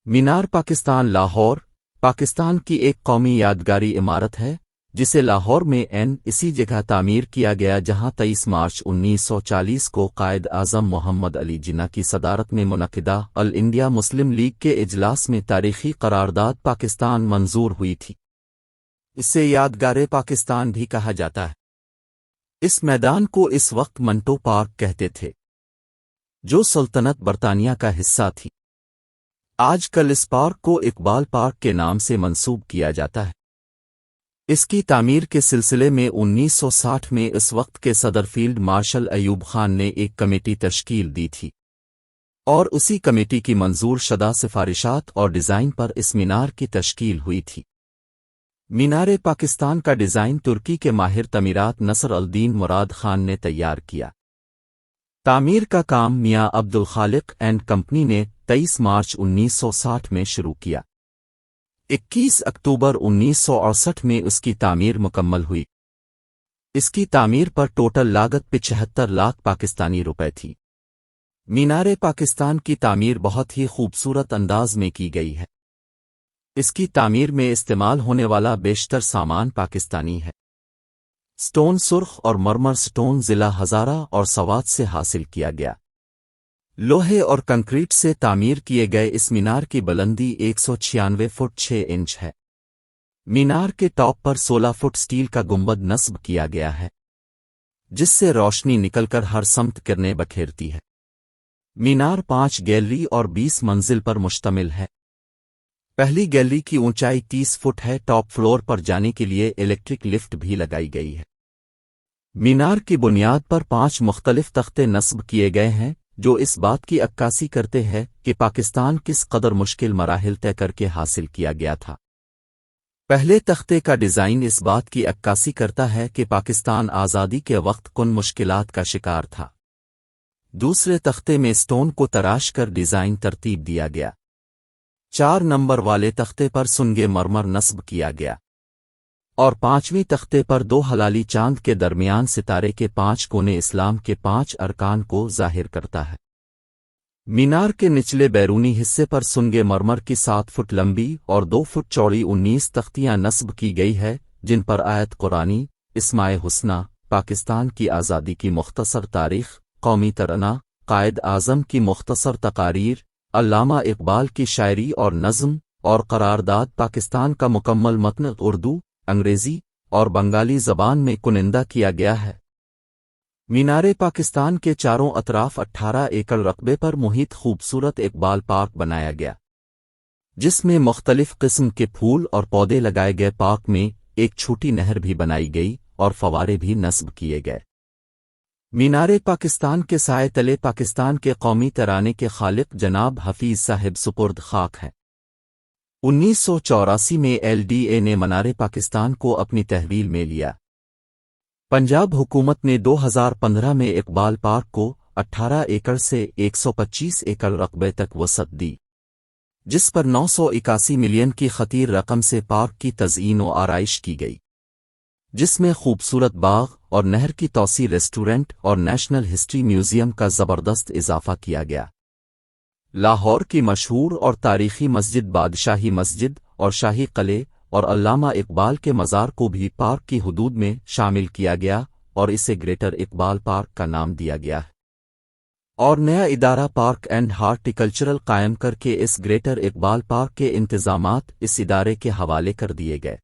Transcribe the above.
مینار پاکستان لاہور پاکستان کی ایک قومی یادگاری عمارت ہے جسے لاہور میں اسی جگہ تعمیر کیا گیا جہاں 23 مارچ 1940 کو قائد اعظم محمد علی جناح کی صدارت میں منعقدہ آل انڈیا مسلم لیگ کے اجلاس میں تاریخی قرارداد پاکستان منظور ہوئی تھی۔ اسے یادگار پاکستان بھی کہا جاتا ہے۔ اس میدان کو اس وقت منٹو پارک کہتے تھے جو سلطنت برطانیہ کا حصہ تھی۔ آج کل اس پارک کو اقبال پارک کے نام سے منسوب کیا جاتا ہے۔ اس کی تعمیر کے سلسلے میں 1960 میں اس وقت کے صدر فیلڈ مارشل ایوب خان نے ایک کمیٹی تشکیل دی تھی اور اسی کمیٹی کی منظور شدہ سفارشات اور ڈیزائن پر اس مینار کی تشکیل ہوئی تھی۔ مینار پاکستان کا ڈیزائن ترکی کے ماہر تعمیرات نصر الدین مراد خان نے تیار کیا۔ تعمیر کا کام میاں عبدالخالق اینڈ کمپنی نے 23 مارچ 1960 میں شروع کیا۔ 21 اکتوبر 1968 میں اس کی تعمیر مکمل ہوئی۔ اس کی تعمیر پر ٹوٹل لاگت 75 لاکھ پاکستانی روپے تھی۔ مینار پاکستان کی تعمیر بہت ہی خوبصورت انداز میں کی گئی ہے۔ اس کی تعمیر میں استعمال ہونے والا بیشتر سامان پاکستانی ہے۔ سٹون سرخ اور مرمر سٹون ضلع ہزارہ اور سوات سے حاصل کیا گیا۔ لوہے اور کنکریٹ سے تعمیر کیے گئے اس مینار کی بلندی 196 فٹ 6 انچ ہے۔ مینار کے ٹاپ پر 16 فٹ سٹیل کا گنبد نصب کیا گیا ہے جس سے روشنی نکل کر ہر سمت کرنے بکھیرتی ہے۔ مینار 5 گیلری اور 20 منزل پر مشتمل ہے۔ پہلی گیلری کی اونچائی 30 فٹ ہے۔ ٹاپ فلور پر جانے کے لیے الیکٹرک لفٹ بھی لگائی گئی ہے۔ مینار کی بنیاد پر 5 مختلف تختے نصب کیے گئے ہیں جو اس بات کی عکاسی کرتے ہیں کہ پاکستان کس قدر مشکل مراحل طے کر کے حاصل کیا گیا تھا۔ پہلے تختے کا ڈیزائن اس بات کی عکاسی کرتا ہے کہ پاکستان آزادی کے وقت کن مشکلات کا شکار تھا۔ دوسرے تختے میں سٹون کو تراش کر ڈیزائن ترتیب دیا گیا۔ 4 نمبر والے تختے پر سنگ مرمر نصب کیا گیا اور 5ویں تختے پر 2 ہلالی چاند کے درمیان ستارے کے 5 کونے اسلام کے 5 ارکان کو ظاہر کرتا ہے۔ مینار کے نچلے بیرونی حصے پر سنگ مرمر کی 7 فٹ لمبی اور 2 فٹ چوڑی 19 تختیاں نصب کی گئی ہے جن پر آیت قرآنی، اسماء حسنہ، پاکستان کی آزادی کی مختصر تاریخ، قومی ترانہ، قائد اعظم کی مختصر تقاریر، علامہ اقبال کی شاعری اور نظم اور قرارداد پاکستان کا مکمل متن اردو، انگریزی اور بنگالی زبان میں کنندہ کیا گیا ہے۔ مینار پاکستان کے چاروں اطراف 18 ایکڑ رقبے پر محیط خوبصورت اقبال پارک بنایا گیا جس میں مختلف قسم کے پھول اور پودے لگائے گئے۔ پارک میں ایک چھوٹی نہر بھی بنائی گئی اور فوارے بھی نصب کیے گئے۔ مینار پاکستان کے سائے تلے پاکستان کے قومی ترانے کے خالق جناب حفیظ صاحب سپرد خاک ہیں۔ 1984 میں LDA نے مینار پاکستان کو اپنی تحویل میں لیا۔ پنجاب حکومت نے 2015 میں اقبال پارک کو 18 ایکڑ سے 125 ایکڑ رقبے تک وسعت دی جس پر 981 ملین کی خطیر رقم سے پارک کی تزئین و آرائش کی گئی جس میں خوبصورت باغ اور نہر کی توسیع، ریسٹورنٹ اور نیشنل ہسٹری میوزیم کا زبردست اضافہ کیا گیا۔ لاہور کی مشہور اور تاریخی مسجد بادشاہی مسجد اور شاہی قلعے اور علامہ اقبال کے مزار کو بھی پارک کی حدود میں شامل کیا گیا اور اسے گریٹر اقبال پارک کا نام دیا گیا ہے اور نیا ادارہ پارک اینڈ ہارٹیکلچرل قائم کر کے اس گریٹر اقبال پارک کے انتظامات اس ادارے کے حوالے کر دیے گئے۔